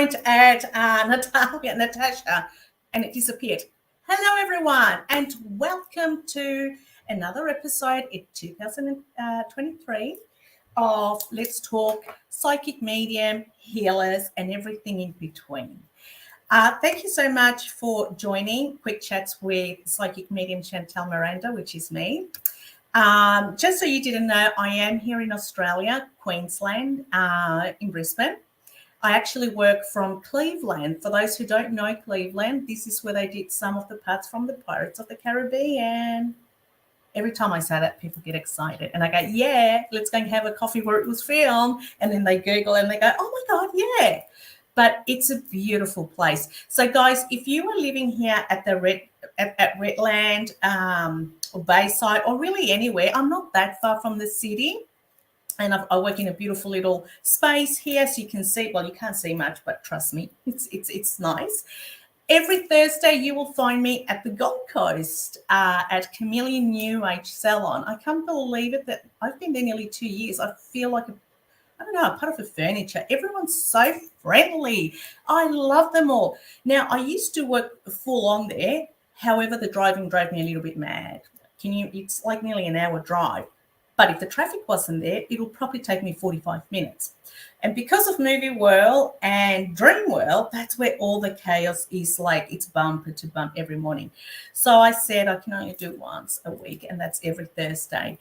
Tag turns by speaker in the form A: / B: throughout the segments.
A: point at Natasha, and it disappeared. Hello, everyone, and welcome to another episode in 2023 of Let's Talk Psychic Medium, Healers, and everything in between. Thank you so much for joining Quick Chats with Psychic Medium Chantal Miranda, which is me. Just so you didn't know, I am here in Australia, Queensland, in Brisbane. I actually work from Cleveland. For those who don't know Cleveland, this is where they did some of the parts from the Pirates of the Caribbean. Every time I say that, people get excited. And I go, yeah, let's go and have a coffee where it was filmed. And then they Google and they go, oh my God, yeah. But it's a beautiful place. So, guys, if you are living here at the at Wetland or Bayside or really anywhere, I'm not that far from the city. And I work in a beautiful little space here, so you can see. Well, you can't see much, but trust me, it's nice. Every Thursday, you will find me at the Gold Coast at Chameleon New Age Salon. I can't believe it that I've been there nearly 2 years. I feel like I don't know, a part of the furniture. Everyone's so friendly. I love them all. Now, I used to work full on there. However, the driving drove me a little bit mad. It's like nearly an hour drive. But if the traffic wasn't there, it'll probably take me 45 minutes. And because of Movie World and Dream World, that's where all the chaos is, like it's bumper to bump every morning. So I said I can only do once a week, and that's every Thursday.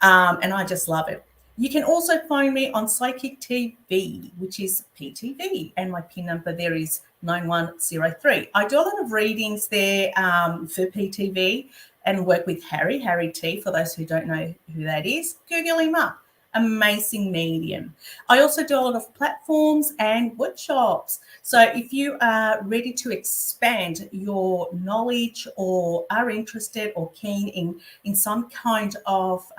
A: And I just love it. You can also find me on Psychic TV, which is PTV, and my PIN number there is 9103. I do a lot of readings there for PTV and work with Harry T. For those who don't know who that is, Google him up. Amazing medium. I also do a lot of platforms and workshops. So if you are ready to expand your knowledge or are interested or keen in some kind of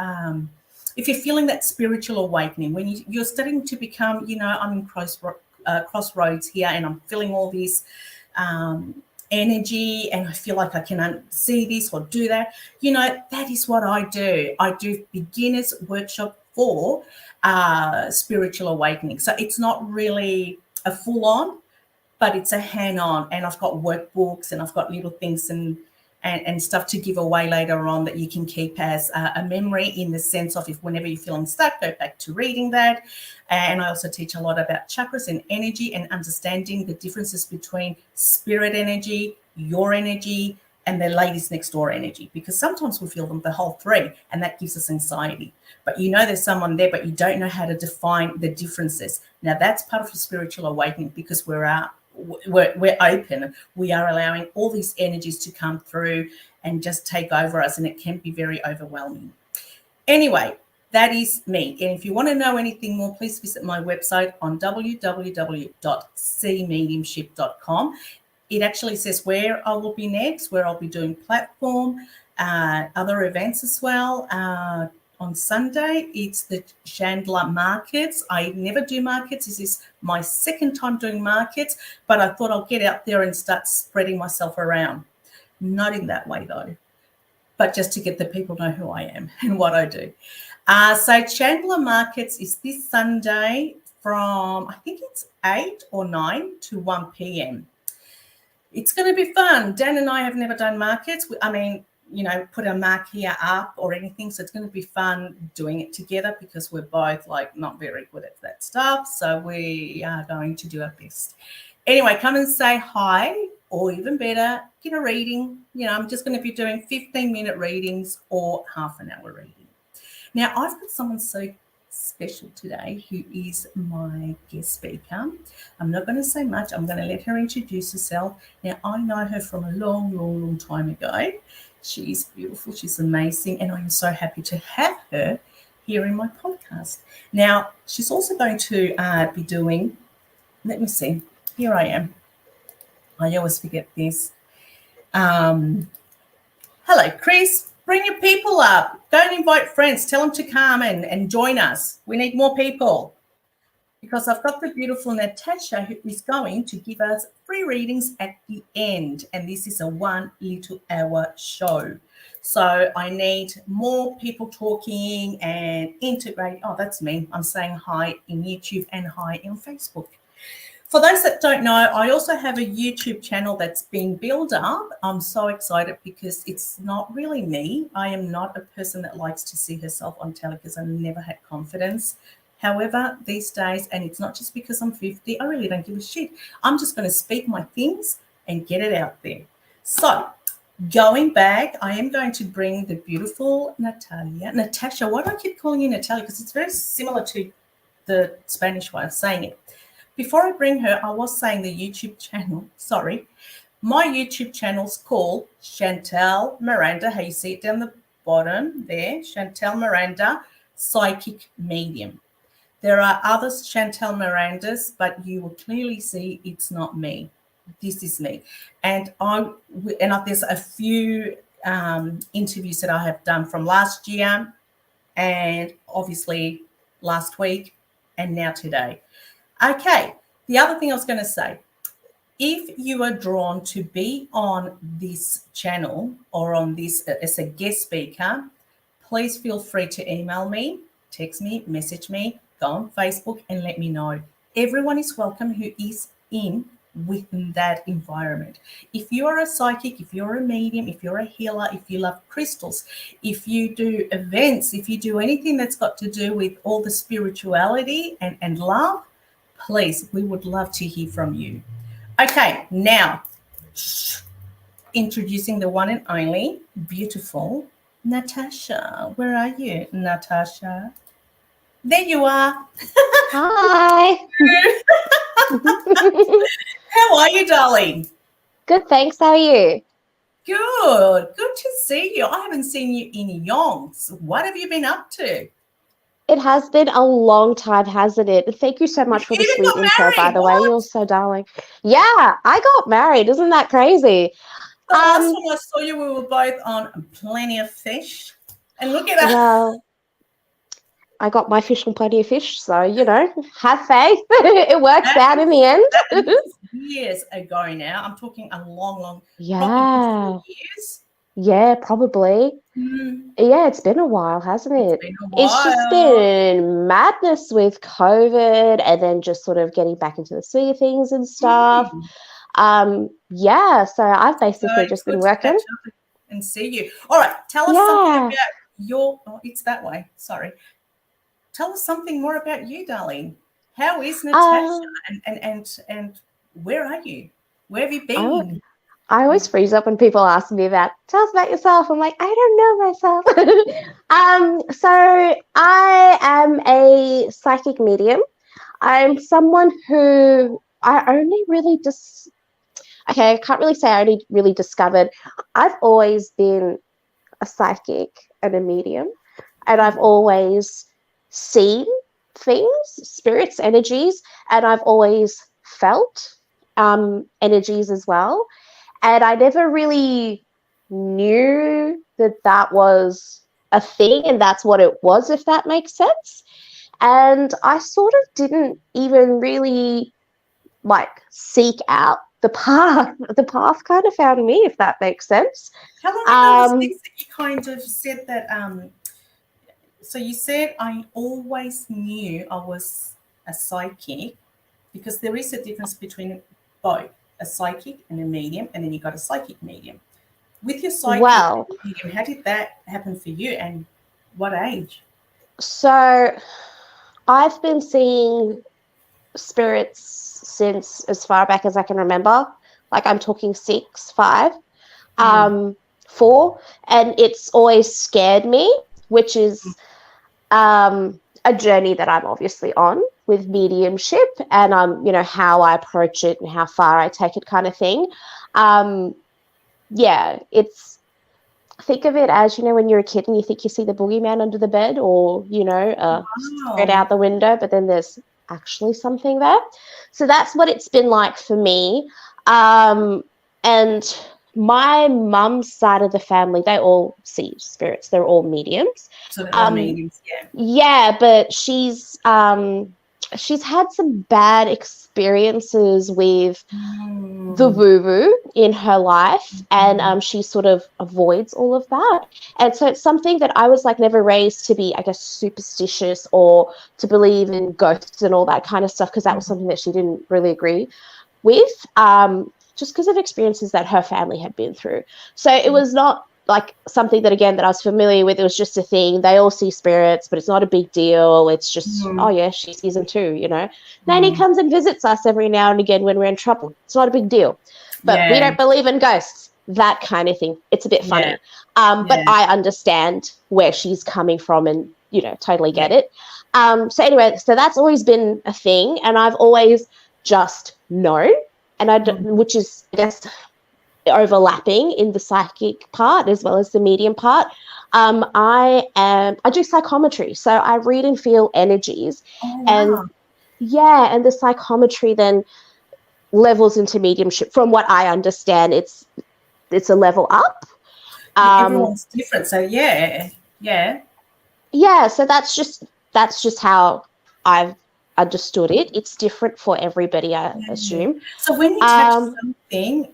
A: if you're feeling that spiritual awakening, when you're starting to become, I'm in crossroads here and I'm feeling all this energy and I feel like I can see this or do that, that is what I do. I do beginners workshop for spiritual awakening. So it's not really a full on, but it's a hand on, and I've got workbooks and I've got little things and stuff to give away later on that you can keep as a memory, in the sense of if whenever you're feeling stuck, go back to reading that. And I also teach a lot about chakras and energy and understanding the differences between spirit energy, your energy, and the ladies next door energy, because sometimes we feel them the whole three and that gives us anxiety. But there's someone there, but you don't know how to define the differences. Now that's part of the spiritual awakening, because we're open. We are allowing all these energies to come through and just take over us, and it can be very overwhelming. Anyway, that is me. And if you want to know anything more, please visit my website on www.cmediumship.com. It actually says where I will be next, where I'll be doing platform, other events as well. On Sunday, it's the Chandler Markets. I never do markets. This is my second time doing markets, but I thought I'll get out there and start spreading myself around. Not in that way, though, but just to get the people know who I am and what I do. So Chandler Markets is this Sunday from, I think it's 8 or 9 to 1 p.m. It's going to be fun. Dan and I have never done markets. Put a marquee up or anything. So it's going to be fun doing it together, because we're both not very good at that stuff. So we are going to do our best. Anyway, come and say hi, or even better, get a reading. I'm just going to be doing 15-minute readings or half an hour reading. Now, I've got someone so special today who is my guest speaker. I'm not going to say much. I'm going to let her introduce herself. Now, I know her from a long, long, long time ago. She's beautiful. She's amazing. And I'm so happy to have her here in my podcast. Now, she's also going to be doing, let me see. Here I am. I always forget this. Hello, Chris. Bring your people up. Go and invite friends. Tell them to come and join us. We need more people, because I've got the beautiful Natasha, who is going to give us free readings at the end. And this is a 1 little hour show. So I need more people talking and integrate. Oh, that's me. I'm saying hi in YouTube and hi on Facebook. For those that don't know, I also have a YouTube channel that's being built up. I'm so excited because it's not really me. I am not a person that likes to see herself on telly because I never had confidence. However, these days, and it's not just because I'm 50, I really don't give a shit. I'm just going to speak my things and get it out there. So, going back, I am going to bring the beautiful Natasha. Why do I keep calling you Natalia? Because it's very similar to the Spanish way of saying it. Before I bring her, I was saying the YouTube channel. Sorry. My YouTube channel's called Chantel Miranda. How you see it down the bottom there. Chantel Miranda, Psychic Medium. There are other Chantel Mirandas, but you will clearly see it's not me. This is me. And there's a few interviews that I have done from last year and obviously last week and now today. Okay, the other thing I was going to say, if you are drawn to be on this channel or on this as a guest speaker, please feel free to email me, text me, message me, go on Facebook and let me know. Everyone is welcome who is within that environment. If you are a psychic, if you're a medium, if you're a healer, if you love crystals, if you do events, if you do anything that's got to do with all the spirituality and love, please, we would love to hear from you. Okay, now introducing the one and only beautiful Natasha. Where are you, Natasha? There you are.
B: Hi.
A: How are you, darling?
B: Good, thanks. How are you?
A: Good. Good to see you. I haven't seen you in yonks. What have you been up to?
B: It has been a long time, hasn't it? Thank you so much for the
A: You
B: sweet
A: got
B: intro, by
A: married.
B: the way. You're so darling. Yeah, I got married. Isn't that crazy?
A: The last time I saw you, we were both on Plenty of Fish. And look at us.
B: Well, I got my fish on Plenty of Fish, so, have faith. It works out in the end.
A: That was years ago now. I'm talking a long, probably 4 years.
B: Yeah, probably. Yeah, it's been a while, hasn't it?
A: It's been a while.
B: It's just been madness with COVID and then just sort of getting back into the swing of things and stuff. Yeah, so I've basically just been working.
A: And see you. All right, tell us something about it's that way. Sorry. Tell us something more about you, darling. How is Natasha and where are you? Where have you been?
B: I always freeze up when people ask me tell us about yourself. I'm like, I don't know myself. So I am a psychic medium. I'm someone who I only really I can't really say I only really discovered. I've always been a psychic and a medium, and I've always seen things, spirits, energies, and I've always felt energies as well. And I never really knew that was a thing and that's what it was, if that makes sense. And I sort of didn't even really seek out the path. The path kind of found me, if that makes sense.
A: How long ago was this that you kind of said that? So you said, I always knew I was a psychic, because there is a difference between both. A psychic and a medium, and then you got a psychic medium. With your psychic medium, how did that happen for you, and what age?
B: So I've been seeing spirits since as far back as I can remember. I'm talking 6, 5, 4, and it's always scared me, which is a journey that I'm obviously on with mediumship, and how I approach it and how far I take it, kind of thing. It's, think of it as, when you're a kid and you think you see the boogeyman under the bed, or straight out the window, but then there's actually something there. So that's what it's been like for me. And my mum's side of the family, they all see spirits. They're all mediums.
A: So they're all mediums,
B: yeah, but she's she's had some bad experiences with the woo-woo in her life, and she sort of avoids all of that. And so it's something that I was like never raised to be, I guess, superstitious or to believe in ghosts and all that kind of stuff, because that was something that she didn't really agree with, just because of experiences that her family had been through. So it was not like something that, again, that I was familiar with. It was just a thing. They all see spirits, but it's not a big deal. It's just, oh yeah, she sees them too, you know. Nanny comes and visits us every now and again when we're in trouble. It's not a big deal. But we don't believe in ghosts, that kind of thing. It's a bit funny. But I understand where she's coming from and, you know, totally get it. So anyway, so that's always been a thing, and I've always just known, and which is, I guess, overlapping in the psychic part as well as the medium part. I do psychometry, so I read and feel energies.
A: Oh, wow.
B: And the psychometry then levels into mediumship. From what I understand, it's a level up.
A: Everyone's different, so yeah.
B: So that's just how I've understood it. It's different for everybody, I assume.
A: So when you touch something,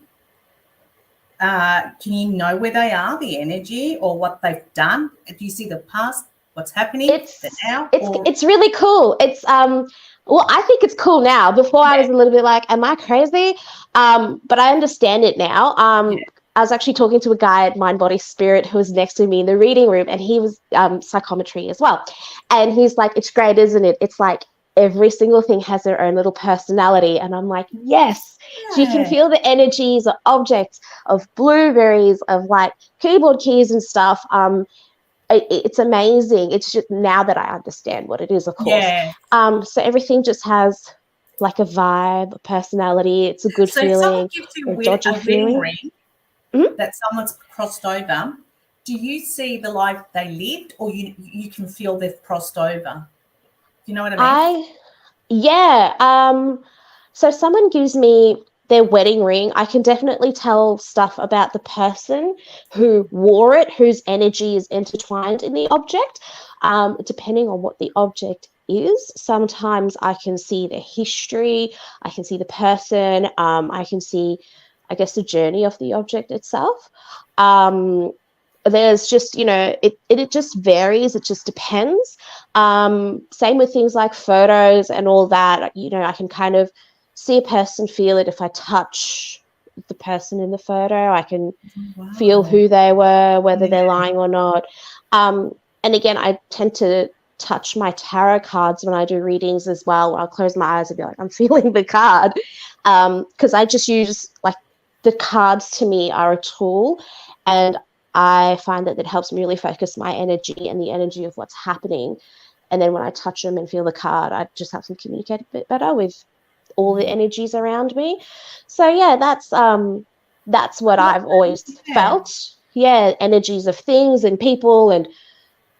A: can you know where they are, the energy, or what they've done? Do you see the past, what's happening, the now?
B: It's really cool. It's well, I think it's cool now. Before I was a little bit like, am I crazy? But I understand it now. I was actually talking to a guy at Mind Body Spirit who was next to me in the reading room, and he was psychometry as well. And he's like, it's great, isn't it? It's like every single thing has their own little personality. And I'm like, yes. So you can feel the energies of objects, of blueberries, of like keyboard keys and stuff. It's amazing. It's just now that I understand what it is, of course. So everything just has like a vibe, a personality. It's a good feeling.
A: So if someone gives you a wedding ring that someone's crossed over, do you see the life they lived, or you can feel they've crossed over? Do you know what I mean?
B: So someone gives me their wedding ring, I can definitely tell stuff about the person who wore it, whose energy is intertwined in the object, depending on what the object is. Sometimes I can see the history, I can see the person, I can see, I guess, the journey of the object itself. There's just, you know, it just varies. It just depends. Same with things like photos and all that. You know, I can kind of see a person, feel it if I touch the person in the photo. I can feel who they were, whether they're lying or not. And again, I tend to touch my tarot cards when I do readings as well. I'll close my eyes and be like, I'm feeling the card. Because I just use, like, the cards to me are a tool, and I find that it helps me really focus my energy and the energy of what's happening. And then when I touch them and feel the card, I just have to communicate a bit better with all the energies around me. So yeah, that's what I've always felt. Yeah, energies of things and people and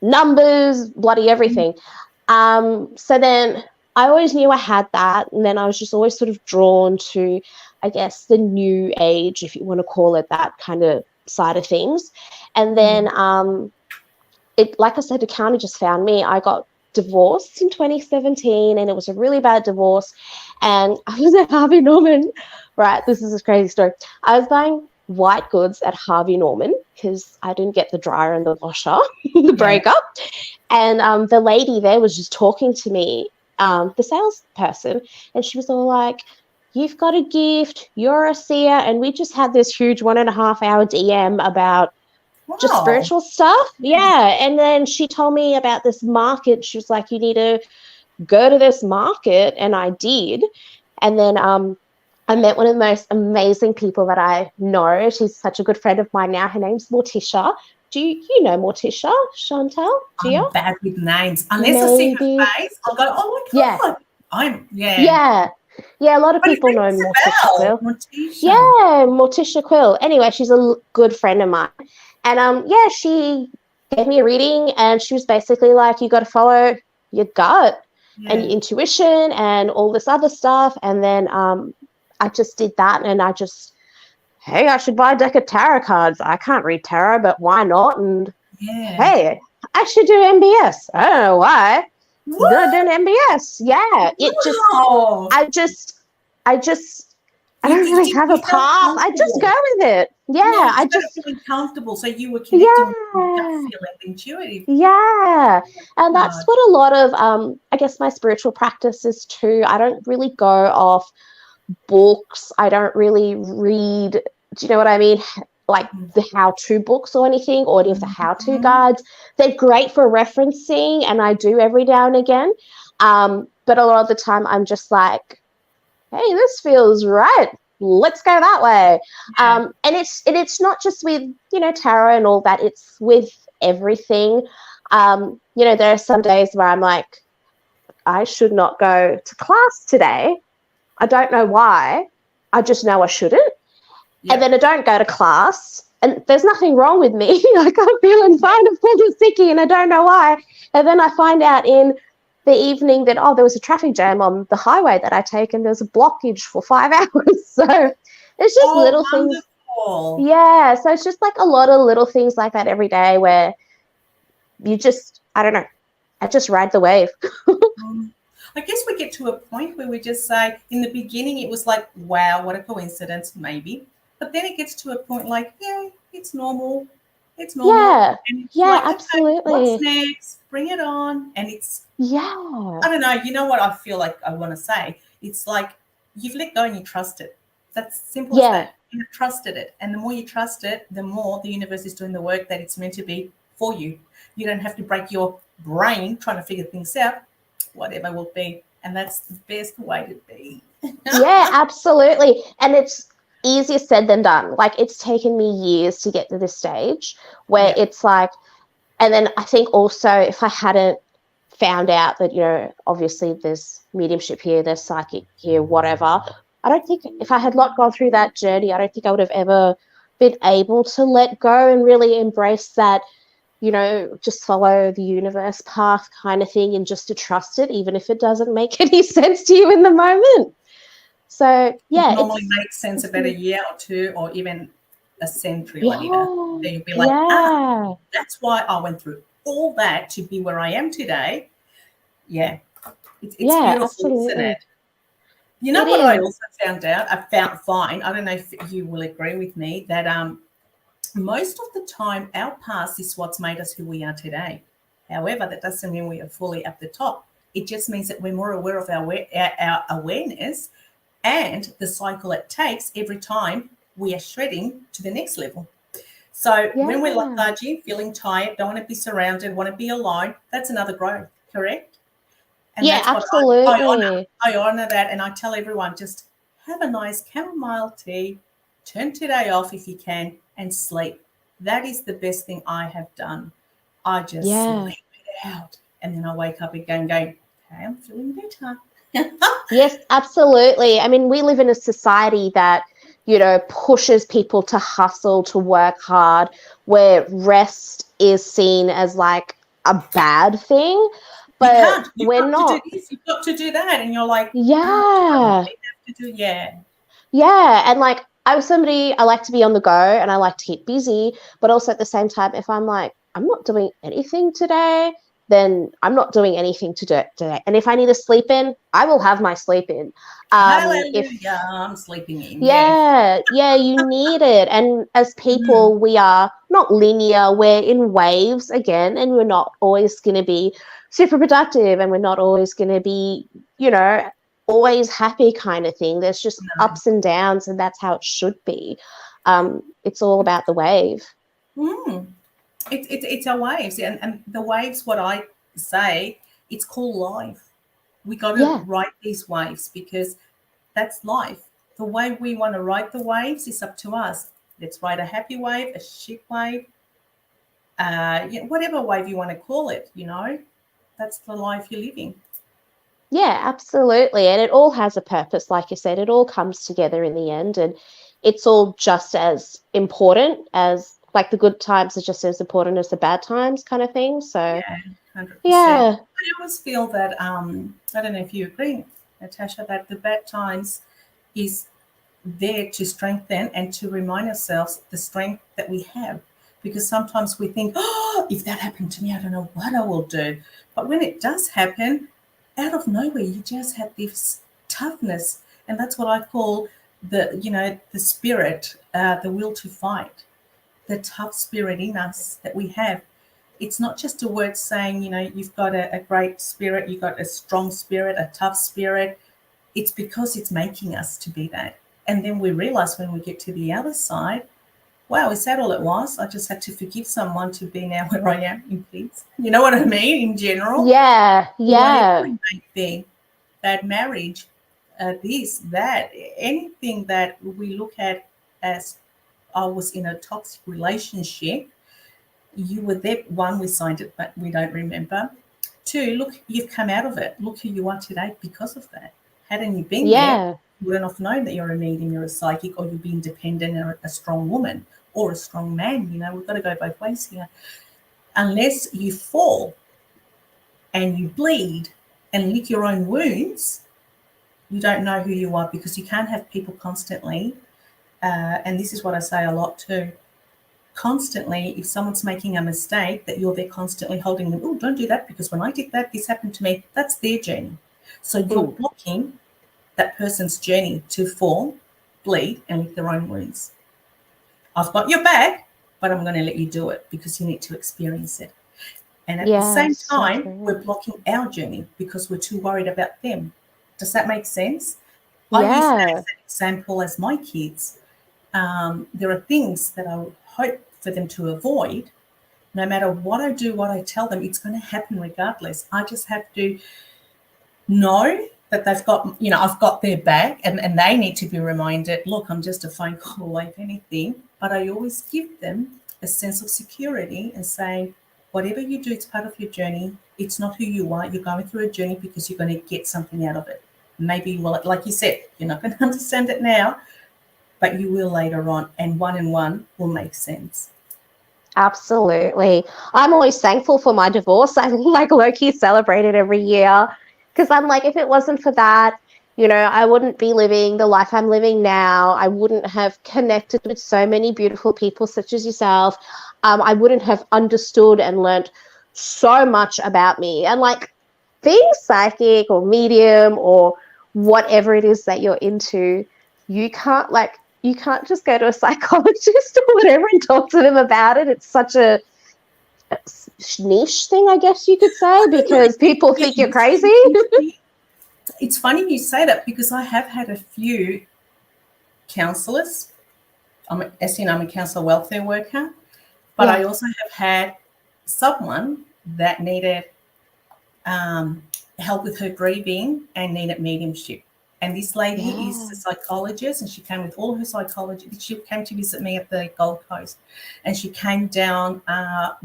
B: numbers, bloody everything. So then I always knew I had that, and then I was just always sort of drawn to, I guess, the new age, if you want to call it that, kind of side of things. And then like I said, the county just found me. I got divorced in 2017, and it was a really bad divorce. And I was at Harvey Norman, right? This is a crazy story. I was buying white goods at Harvey Norman because I didn't get the dryer and the washer, the breakup. And the lady there was just talking to me, the salesperson, and she was all like, you've got a gift, you're a seer. And we just had this huge 1.5 hour DM about just spiritual stuff. Yeah. And then she told me about this market. She was like, you need to go to this market. And I did. And then I met one of the most amazing people that I know. She's such a good friend of mine now. Her name's Morticia. Do you know Morticia, Chantal?
A: I'm bad with names. Unless I see her face, I'll go, oh my God.
B: Yeah, a lot of people know Morticia Quill. Yeah, Morticia Quill. Anyway, she's a good friend of mine. And she gave me a reading, and she was basically like, you got to follow your gut and your intuition and all this other stuff. And then I just did that, and I just, hey, I should buy a deck of tarot cards. I can't read tarot, but why not? And hey, I should do MBS. I don't know why. Than MBS. Yeah. It just,
A: Wow.
B: I don't really have a
A: You felt
B: path. I just go
A: comfortable.
B: with it. Yeah.
A: Yeah, you
B: I
A: started
B: just,
A: feeling comfortable. So you were connecting with your gut
B: yeah.
A: feeling, the intuitive.
B: Yeah. And that's
A: God.
B: what a lot of, I guess my spiritual practice is too. I don't really go off books. I don't really read, do you know what I mean? Like the how-to books or anything, or any of the how-to
A: Mhm.
B: guides. They're great for referencing, and I do every now and again. But a lot of the time I'm just like, hey, this feels right. Let's go that way.
A: Yeah.
B: And it's not just with, tarot and all that, it's with everything. There are some days where I'm like, I should not go to class today. I don't know why. I just know I shouldn't. And
A: Yep.
B: then I don't go to class. And there's nothing wrong with me. Like I'm feeling fine. I'm full of sicky and I don't know why. And then I find out in the evening that, there was a traffic jam on the highway that I take and there's a blockage for 5 hours. So it's just
A: Oh,
B: little things.
A: wonderful.
B: Yeah. So it's just like a lot of little things like that every day where you just, I don't know, I just ride the wave.
A: Mm. I guess we get to a point where we just say, in the beginning, it was like, wow, what a coincidence, maybe. But then it gets to a point like, yeah, it's normal. It's normal.
B: Yeah.
A: And it's
B: Yeah,
A: like, okay, what's
B: absolutely.
A: next? Bring it on. And it's,
B: Yeah.
A: I don't know, you know what I feel like I want to say? It's like you've let go and you trust it. That's simple as
B: Yeah.
A: that. You've trusted it. And the more you trust it, the more the universe is doing the work that it's meant to be for you. You don't have to break your brain trying to figure things out, whatever will be. And that's the best way to be.
B: Yeah, absolutely. And it's easier said than done. Like it's taken me years to get to this stage where
A: Yeah.
B: it's like, and then I think also if I hadn't found out that, obviously there's mediumship here, there's psychic here, whatever, I don't think if I had not gone through that journey, I don't think I would have ever been able to let go and really embrace that, just follow the universe path kind of thing and just to trust it, even if it doesn't make any sense to you in the moment. So
A: It
B: yeah,
A: normally makes sense about a year or two or even a century later.
B: yeah,
A: Then you'll be like,
B: yeah,
A: that's why I went through all that to be where I am today. Yeah. It's
B: yeah,
A: beautiful, isn't
B: absolutely.
A: it? You know
B: It
A: what I
B: is.
A: also found out? I found fine. I don't know if you will agree with me that most of the time our past is what's made us who we are today. However, that doesn't mean we are fully at the top. It just means that we're more aware of our awareness and the cycle it takes every time we are shredding to the next level. So when we're
B: Yeah,
A: lethargy, feeling tired, don't want to be surrounded, want to be alone, that's another growth, correct? And
B: yeah,
A: that's what I honor.
B: absolutely.
A: I honor that. And I tell everyone just have a nice chamomile tea, turn today off if you can, and sleep. That is the best thing I have done. I just
B: Yeah.
A: sleep it out. And then I wake up again going, okay, I'm feeling better.
B: Yes, absolutely. I mean, we live in a society that, pushes people to hustle, to work hard, where rest is seen as like a bad thing,
A: You
B: but
A: can't. You've
B: we're
A: got to do
B: not.
A: this. You've got to do that. And you're like, do I
B: Yeah.
A: really have to do? Yeah.
B: Yeah. And like, I'm somebody, I like to be on the go and I like to keep busy, but also at the same time, if I'm like, I'm not doing anything today, then I'm not doing anything to do today. And if I need to sleep in, I will have my sleep in. If
A: Hallelujah. I'm sleeping in. Yes.
B: Yeah, you need it. And as
A: Mm.
B: people, we are not linear, we're in waves again, and we're not always going to be super productive and we're not always going to be, you know, always happy kind of thing. There's just
A: No.
B: ups and downs, and that's how it should be. It's all about the wave.
A: Mm. It's our waves. And the waves, what I say, it's called life. We got to
B: Yeah,
A: ride these waves because that's life. The way we want to ride the waves is up to us. Let's ride a happy wave, a shit wave, whatever wave you want to call it, that's the life you're living.
B: yeah, absolutely. And it all has a purpose, like you said, it all comes together in the end. And it's all just as important as like the good times are just as important as the bad times kind of thing. So,
A: Yeah, 100%.
B: yeah,
A: I always feel that, I don't know if you agree, Natasha, that the bad times is there to strengthen and to remind ourselves the strength that we have. because sometimes we think, oh, if that happened to me, I don't know what I will do. But when it does happen, out of nowhere, you just have this toughness. And that's what I call the spirit, the will to fight, the tough spirit in us that we have. It's not just a word saying, you've got a great spirit, you've got a strong spirit, a tough spirit. It's because it's making us to be that. And then we realize when we get to the other side, wow, is that all it was? I just had to forgive someone to be now where I am in peace. You know what I mean? In general,
B: Yeah,
A: whatever
B: yeah,
A: it might be, bad marriage, this, that, anything that we look at as I was in a toxic relationship. You were there. One, we signed it, but we don't remember. Two, look, you've come out of it. Look who you are today because of that. Hadn't you been there,
B: yeah,
A: you wouldn't have known that you're a medium, you're a psychic, or you'd be independent and a strong woman or a strong man. We've got to go both ways here. Unless you fall and you bleed and lick your own wounds, you don't know who you are, because you can't have people constantly. And this is what I say a lot too. Constantly, if someone's making a mistake, that you're there constantly holding them. Oh, don't do that, because when I did that, this happened to me. That's their journey. So you're blocking that person's journey to fall, bleed, and lick their own wounds. I've got your back, but I'm going to let you do it because you need to experience it. And at the same
B: so
A: time,
B: true.
A: we're blocking our journey because we're too worried about them. Does that make sense? I use that as an example as my kids. There are things that I would hope for them to avoid. No matter what I do, what I tell them, it's going to happen regardless. I just have to know that they've got, I've got their back, and they need to be reminded, look, I'm just a phone call away, if anything. But I always give them a sense of security and say, whatever you do, it's part of your journey. It's not who you are. You're going through a journey because you're going to get something out of it. Maybe you will, like you said, you're not going to understand it now, but you will later on, and one will make sense.
B: Absolutely. I'm always thankful for my divorce. I like low-key celebrate it every year, because I'm like, if it wasn't for that, I wouldn't be living the life I'm living now. I wouldn't have connected with so many beautiful people such as yourself. I wouldn't have understood and learned so much about me. And like being psychic or medium or whatever it is that you're into, you can't just go to a psychologist or whatever and talk to them about it. It's such a niche thing, I guess you could say, because people think you're crazy.
A: It's funny you say that, because I have had a few counsellors. I'm a counsellor welfare worker, but I also have had someone that needed help with her grieving and needed mediumship. And this lady is a psychologist, and she came with all her psychology. She came to visit me at the Gold Coast, and she came down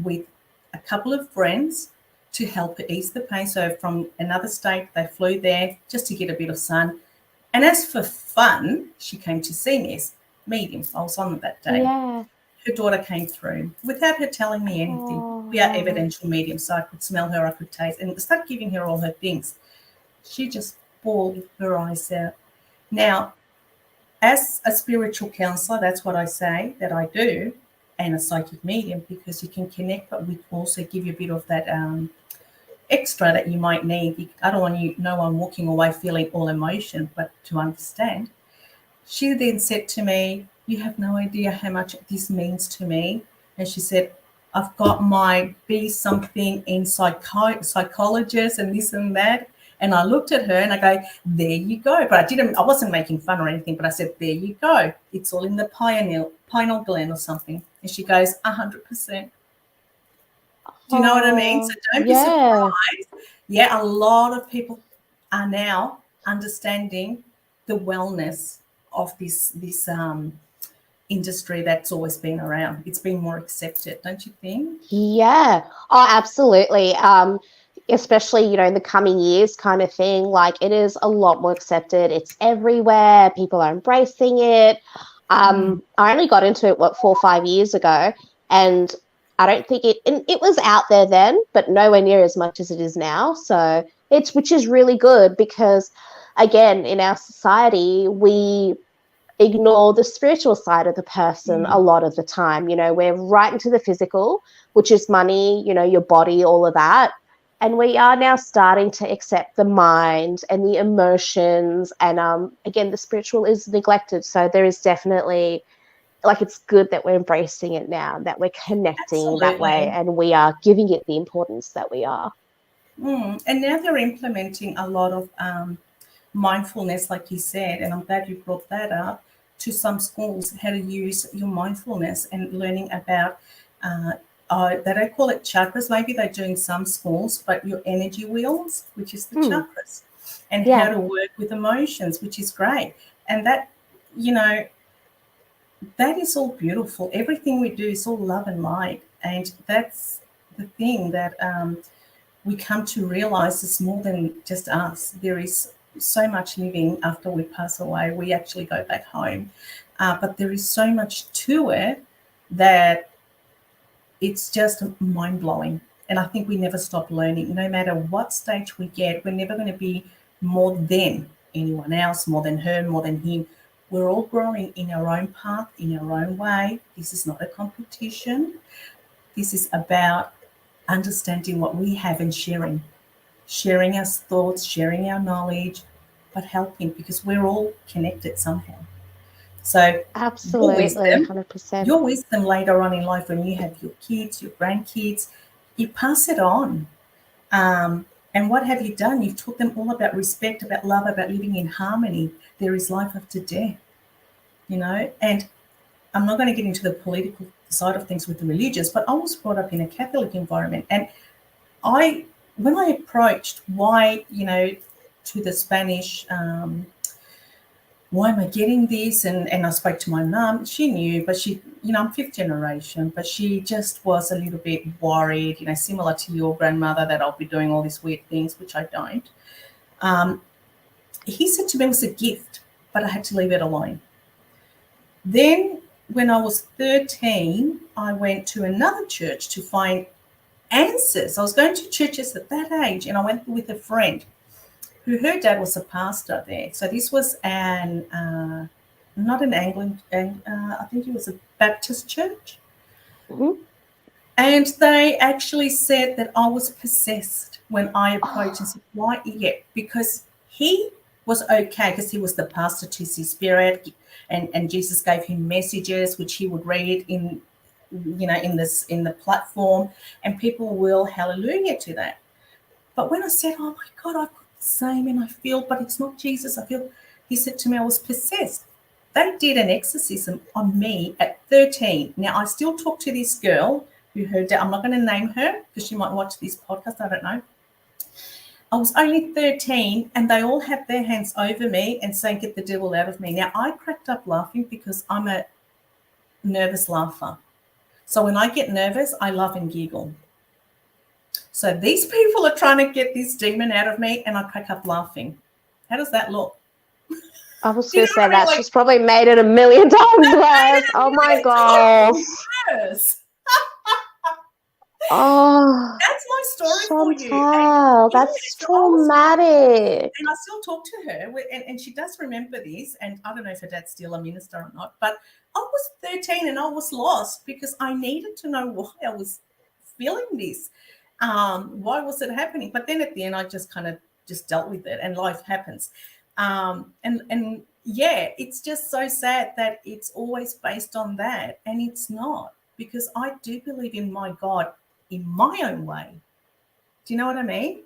A: with a couple of friends to help her ease the pain. So from another state, they flew there just to get a bit of sun. And as for fun, she came to see me as medium. I was on that day.
B: Yeah.
A: Her daughter came through without her telling me anything. We are evidential medium, so I could smell her, I could taste, and start giving her all her things. She just bawled her eyes out. Now, as a spiritual counselor, that's what I say that I do, and a psychic medium, because you can connect, but we also give you a bit of that extra that you might need. I don't want no one walking away feeling all emotion, but to understand. She then said to me, you have no idea how much this means to me. And she said, I've got my be something in psychologist and this and that. And I looked at her and I go, there you go. But I wasn't making fun or anything, but I said, there you go. It's all in the pineal gland or something. And she goes, 100%. Do you know what I mean? So don't be surprised. Yeah, a lot of people are now understanding the wellness of this industry that's always been around. It's been more accepted, don't you think?
B: Yeah. Oh, absolutely. Especially, in the coming years kind of thing, like it is a lot more accepted. It's everywhere. People are embracing it. I only got into it, 4 or 5 years ago, and I don't think it was out there then, but nowhere near as much as it is now. So which is really good, because again, in our society, we ignore the spiritual side of the person a lot of the time. You know, we're right into the physical, which is money, you know, your body, all of that. And we are now starting to accept the mind and the emotions. And again, the spiritual is neglected. So there is definitely, like, it's good that we're embracing it now, that we're connecting that way,
A: Absolutely.
B: and we are giving it the importance that we are.
A: And now they're implementing a lot of mindfulness, like you said, and I'm glad you brought that up, to some schools, how to use your mindfulness and learning about, they don't call it chakras, maybe they do in some schools, but your energy wheels, which is the chakras, and how to work with emotions, which is great. And that, you know, that is all beautiful. Everything we do is all love and light. And that's the thing that we come to realize it's more than just us. There is so much living after we pass away. We actually go back home. But there is so much to it that it's just mind blowing. And I think we never stop learning. No matter what stage we get, we're never going to be more than anyone else, more than her, more than him. We're all growing in our own path, in our own way. This is not a competition. This is about understanding what we have and sharing our thoughts, sharing our knowledge, but helping, because we're all connected somehow. So
B: Absolutely, 100%.
A: your wisdom later on in life, when you have your kids, your grandkids, you pass it on. And what have you done? You've taught them all about respect, about love, about living in harmony. There is life after death, you know. And I'm not going to get into the political side of things with the religious, but I was brought up in a Catholic environment. And when I approached why, you know, to the Spanish, why am I getting this? And I spoke to my mum. She knew, but she, you know, I'm fifth generation, but she just was a little bit worried, you know, similar to your grandmother, that I'll be doing all these weird things, which I don't. He said to me it was a gift, but I had to leave it alone. Then when I was 13, I went to another church to find answers. I was going to churches at that age, and I went with a friend who, her dad was a pastor there. So this was not an Anglican, I think it was a Baptist church. And they actually said that I was possessed when I approached and said, why? Yeah, because he was okay, because he was the pastor to see spirit, and Jesus gave him messages which he would read in, you know, in the platform, and people will hallelujah to that. But when I said, oh my God, I've got the same and I feel, but it's not Jesus, I feel, he said to me, I was possessed. They did an exorcism on me at 13. Now, I still talk to this girl who heard that. I'm not going to name her because she might watch this podcast. I don't know. I was only 13 and they all had their hands over me and saying, get the devil out of me. Now, I cracked up laughing because I'm a nervous laugher. So when I get nervous, I laugh and giggle. So these people are trying to get this demon out of me and I crack up laughing. How does that look?
B: I was going to say that. Like, she's probably made it a million times worse. Oh my gosh. Oh,
A: that's my story for you.
B: And, that's traumatic.
A: And I still talk to her, and she does remember this. And I don't know if her dad's still a minister or not, but I was 13 and I was lost because I needed to know why I was feeling this. Why was it happening? But then at the end, I just kind of just dealt with it, and life happens. And yeah, it's just so sad that it's always based on that, and it's not, because I do believe in my God in my own way. Do you know what I mean?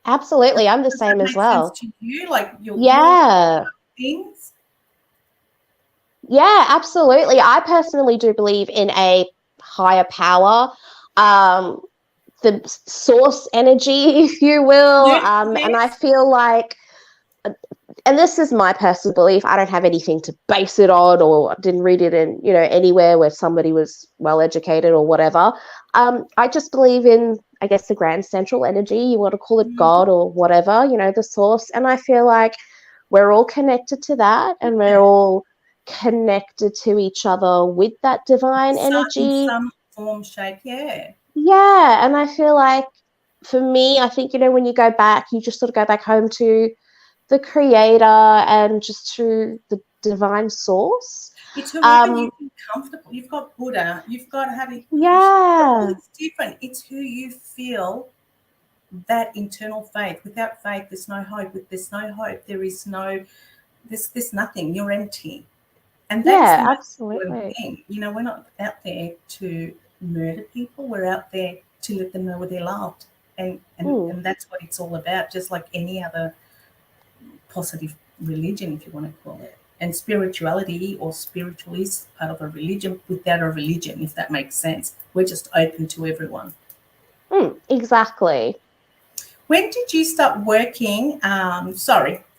B: Absolutely, I'm the same as well.
A: Sense to you, like your things.
B: Yeah, absolutely. I personally do believe in a higher power, the source energy, if you will, and I feel like, and this is my personal belief, I don't have anything to base it on, or didn't read it in, you know, anywhere where somebody was well educated or whatever. I just believe in, I guess, the grand central energy, you want to call it God or whatever, you know, the source. And I feel like we're all connected to that, and we're all connected to each other with that divine energy.
A: In some form, shape, yeah.
B: Yeah, and I feel like, for me, I think, you know, when you go back, you just sort of go back home to the creator and just to the divine source.
A: It's whoever you feel comfortable. You've got Buddha. You've got having.
B: Yeah.
A: It's different. It's who you feel that internal faith. Without faith, there's no hope. With there's no hope, there is no. There's nothing. You're empty. And that's the most
B: absolutely
A: important thing. You know, we're not out there to murder people. We're out there to let them know they're loved. And that's what it's all about, just like any other positive religion, if you want to call it. And spirituality or spiritual is part of a religion without a religion, if that makes sense. We're just open to everyone.
B: Exactly.
A: When did you start working?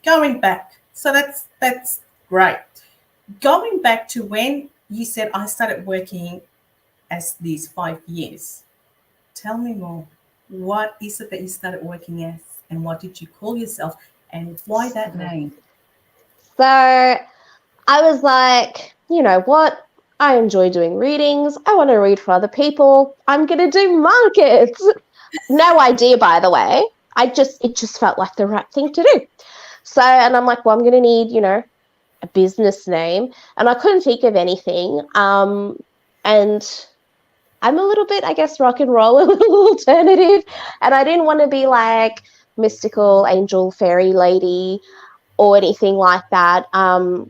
A: Going back. So that's great. Going back to when you said I started working as these 5 years. Tell me more. What is it that you started working as, and what did you call yourself, and why that name?
B: So I was like, you know what? I enjoy doing readings. I want to read for other people. I'm going to do markets. No idea, by the way. It just felt like the right thing to do. So, and I'm like, well, I'm going to need, you know, a business name. And I couldn't think of anything. And I'm a little bit, I guess, rock and roll, a little alternative. And I didn't want to be like mystical angel fairy lady or anything like that. And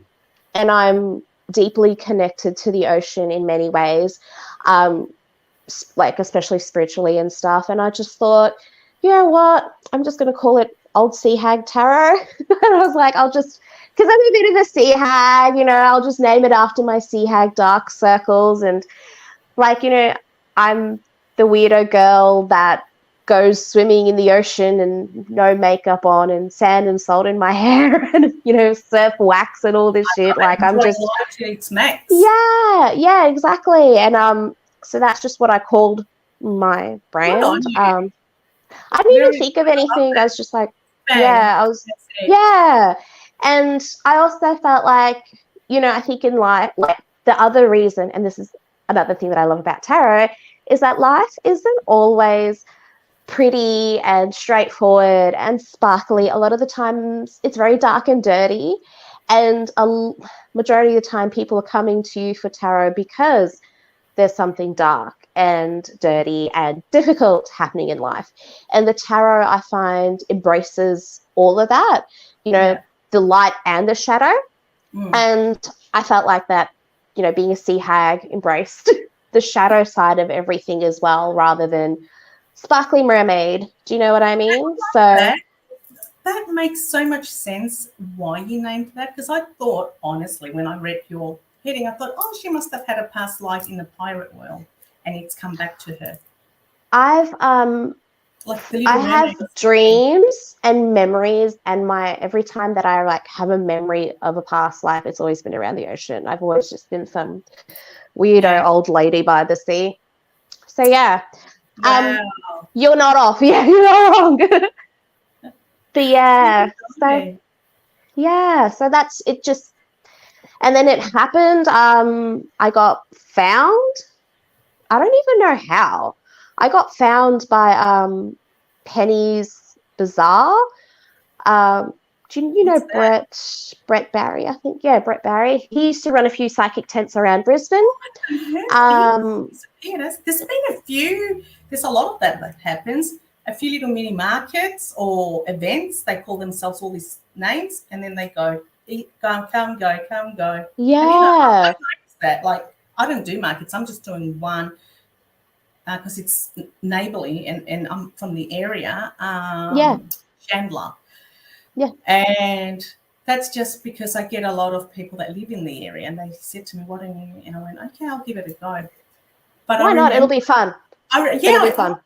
B: I'm deeply connected to the ocean in many ways, like especially spiritually and stuff. And I just thought, you know what? I'm just going to call it Old Sea Hag Tarot. And I was like, because I'm a bit of a sea hag, you know, I'll just name it after my sea hag dark circles. And like, you know, I'm the weirdo girl that goes swimming in the ocean and no makeup on and sand and salt in my hair and, you know, surf wax and all this shit. Like I'm just
A: it's max.
B: Yeah, exactly. And so that's just what I called my brand. I didn't even think of anything. I was just like, yeah. And I also felt like, you know, I think in life, like the other reason, and this is another thing that I love about tarot, is that life isn't always pretty and straightforward and sparkly. A lot of the times it's very dark and dirty, and a majority of the time people are coming to you for tarot because there's something dark and dirty and difficult happening in life. And the tarot, I find, embraces all of that, you know, the light and the shadow. And I felt like that, you know, being a sea hag embraced the shadow side of everything as well, rather than sparkly mermaid. Do you know what I mean?
A: That makes so much sense why you named that, because I thought, honestly, when I read your heading, I thought, oh, she must have had a past life in the pirate world and it's come back to her.
B: I have dreams and memories, and every time that I like have a memory of a past life, it's always been around the ocean. I've always just been some weirdo old lady by the sea. So yeah.
A: Wow.
B: You're not off. Yeah, you're not wrong. But yeah. So that's it. Just, and then it happened. I got found. I don't even know how. I got found by Penny's Bazaar. Do you know Brett Barry? I think, yeah, Brett Barry. He used to run a few psychic tents around Brisbane.
A: There's been a few. There's a lot of that happens. A few little mini markets or events. They call themselves all these names, and then they go, come, go.
B: Yeah.
A: And, you know, I like that. Like, I don't do markets. I'm just doing one because it's neighbourly, and I'm from the area. Chandler.
B: Yeah.
A: And that's just because I get a lot of people that live in the area, and they said to me, what are you? And I went, okay, I'll give it a go. But
B: why not? It'll be fun.
A: It'll be fun.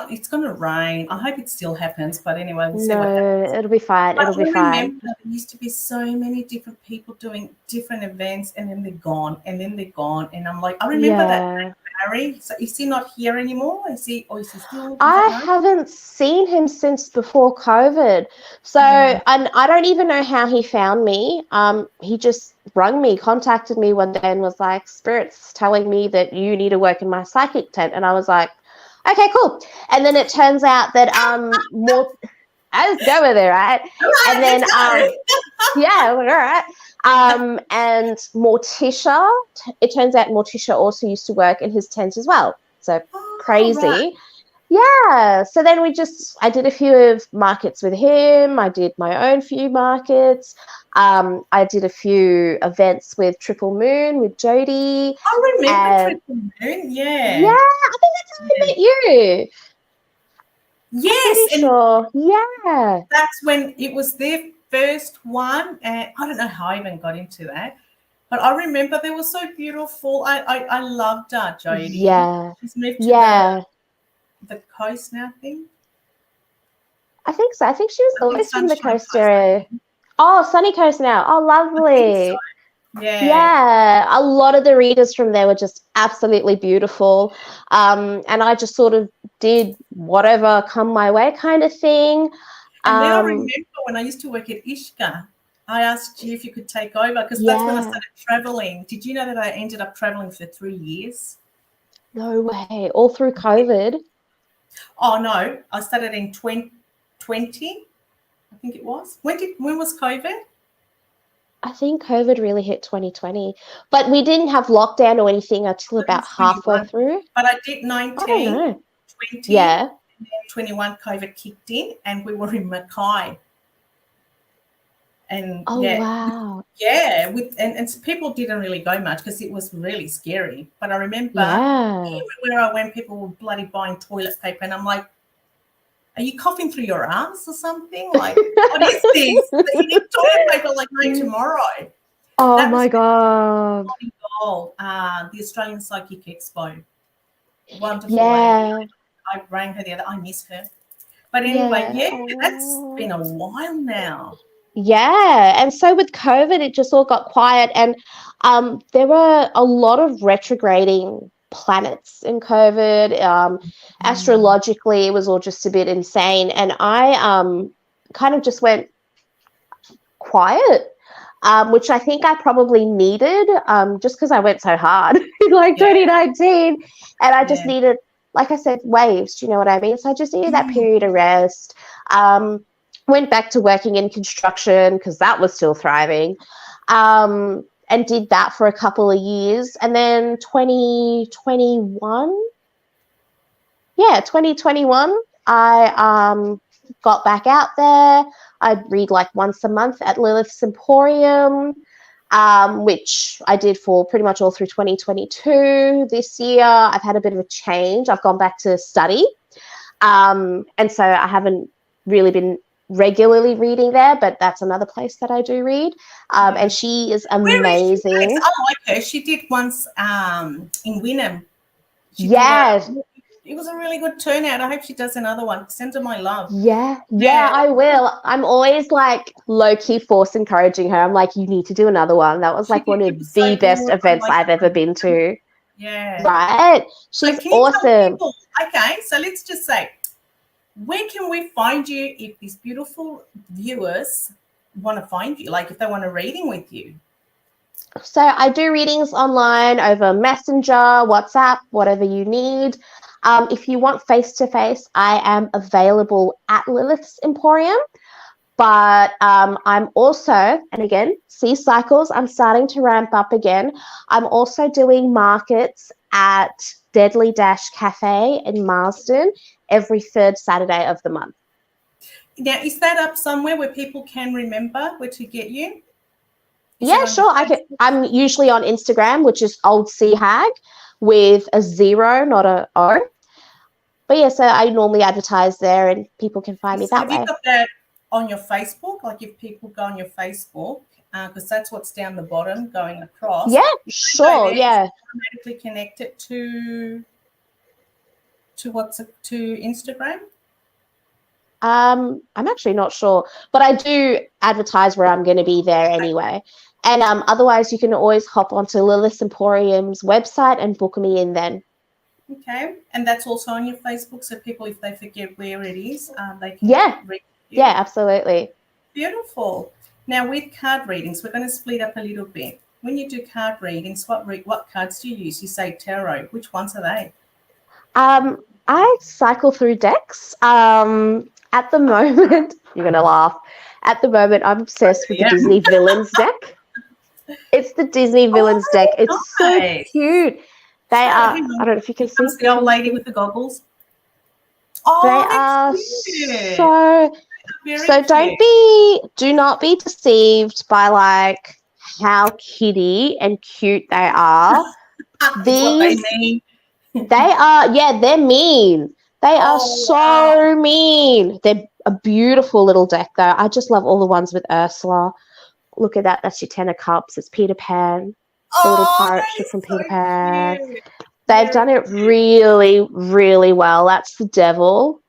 A: It's going to rain. I hope it still happens. But anyway, we'll see what happens.
B: It'll be fine. It'll be fine.
A: I remember there used to be so many different people doing different events, and then they're gone, and then they're gone. And I'm like, I remember that Barry. So is he not here anymore? Is he still?
B: I haven't seen him since before COVID. So, and I don't even know how he found me. He just rung me, contacted me one day and was like, Spirit's telling me that you need to work in my psychic tent. And I was like, okay, cool. And then it turns out that I just go with it, right?
A: All right,
B: And then,
A: let's go.
B: yeah, all right. And Morticia, it turns out Morticia also used to work in his tent as well. So
A: Oh, right.
B: crazy. Yeah. So then I did a few of markets with him. I did my own few markets. I did a few events with Triple Moon with Jody.
A: I remember
B: And
A: Triple Moon.
B: yeah,
A: Yeah.
B: I think that's how I met you. I'm
A: Yes,
B: pretty
A: and
B: sure. Yeah.
A: that's when it was their first one. And I don't know how I even got into that, but I remember they were so beautiful. I loved Jodie.
B: Yeah.
A: She's moved to
B: Yeah.
A: the coast now, I think.
B: I think so. I think she was
A: I think
B: always from the
A: Sunshine
B: coast
A: Coast, I
B: area.
A: think.
B: Oh, Sunny Coast now. Oh,
A: I think so.
B: lovely.
A: Yeah.
B: Yeah, a lot of the readers from there were just absolutely beautiful. And I just sort of did whatever come my way kind of thing.
A: And then I
B: Um,
A: remember when I used to work at Ishka, I asked you if you could take over because that's when I
B: yeah,
A: started traveling. Did you know that I ended up traveling for 3 years?
B: no way. All through COVID.
A: Oh, no. I started in 2020, I think it was. When was COVID?
B: I think COVID really hit 2020, but we didn't have lockdown or anything until
A: It
B: about
A: was
B: halfway
A: 21.
B: through.
A: But I did
B: I don't
A: 19,
B: know.
A: 20,
B: Yeah.
A: and then 21 COVID kicked in and we were in Mackay. And
B: Oh, wow.
A: and people didn't really go much because it was really scary. But I remember
B: Yeah.
A: everywhere I went, people were bloody buying toilet paper, and I'm like, "Are you coughing through your arms or something? Like, what is this? You need toilet paper like no tomorrow."
B: Oh
A: That was
B: my God.
A: goal. The Australian Psychic Expo, wonderful lady.
B: Yeah.
A: I rang her the other. I miss her. But anyway,
B: Yeah.
A: yeah, that's
B: Oh.
A: been a while now.
B: Yeah, and so with COVID, it just all got quiet, and there were a lot of retrograding planets in COVID.
A: Mm.
B: Astrologically, it was all just a bit insane, and I kind of just went quiet, which I think I probably needed, just because I went so hard in like
A: Yeah,
B: 2019, and I just
A: yeah.
B: needed, like I said, waves. Do you know what I mean? So I just needed that
A: Mm.
B: period of rest. Went back to working in construction because that was still thriving, and did that for a couple of years, and then 2021, yeah, 2021, I got back out there. I'd read like once a month at Lilith's Emporium, which I did for pretty much all through 2022. This year, I've had a bit of a change. I've gone back to study. And so I haven't really been regularly reading there, but that's another place that I do read.
A: Yeah.
B: And she is
A: Where is she based?
B: amazing.
A: I like her. She did once in Wynnum. She did
B: Yes.
A: it was a really good turnout. I hope she does another one. Send her my love.
B: Yeah, yeah,
A: Yeah,
B: I will. I'm always like low key force encouraging her. I'm like, you need to do another one. That was
A: she
B: like
A: did.
B: one of
A: It was so
B: the
A: good.
B: best
A: I
B: events
A: like
B: I've ever been to.
A: yeah.
B: Right?
A: So
B: She's
A: can you tell
B: awesome.
A: people, okay, so let's just say, where can we find you if these beautiful viewers want to find you? Like if they want a reading with you?
B: So I do readings online over Messenger, WhatsApp, whatever you need. If you want face to face, I am available at Lilith's Emporium. But I'm also, and again, see cycles, I'm starting to ramp up again. I'm also doing markets at Deadly Dash Cafe in Marsden every third Saturday of the month.
A: Now, is that up somewhere where people can remember where to get you? Is it
B: Yeah,
A: on your
B: sure.
A: Facebook?
B: I'm usually on Instagram, which is Old Sea Hag with a 0, not a O. But yeah, so I normally advertise there and people can find me that
A: Have you
B: way.
A: got that on your Facebook? Like if people go on your Facebook, because that's what's down the bottom going across.
B: Yeah,
A: If they go
B: sure.
A: there,
B: Yeah.
A: it's automatically connected to Instagram.
B: I'm actually not sure, but I do advertise where I'm going to be there anyway. And otherwise, you can always hop onto Lilith Emporium's website and book me in then.
A: Okay, and that's also on your Facebook, so people, if they forget where it is, they can read you.
B: Yeah, absolutely.
A: Beautiful. Now, with card readings, we're going to split up a little bit. When you do card readings, what cards do you use? You say tarot. Which ones are they?
B: I cycle through decks. At the moment, You're going to laugh. At the moment, I'm obsessed with the Disney Villains deck. It's the Disney Villains deck. It's so cute. They are, I don't know if you can see.
A: The old lady with the goggles.
B: They
A: Oh,
B: are
A: cute.
B: so do not be deceived by like how kitty and cute they are.
A: These, what they mean.
B: They're mean. They are so mean. They're a beautiful little deck though. I just love all the ones with Ursula. Look at that. That's your Ten of Cups. It's Peter Pan. The little pirate ship from Peter Pan.
A: Cute.
B: They've done it really, really well. That's the devil.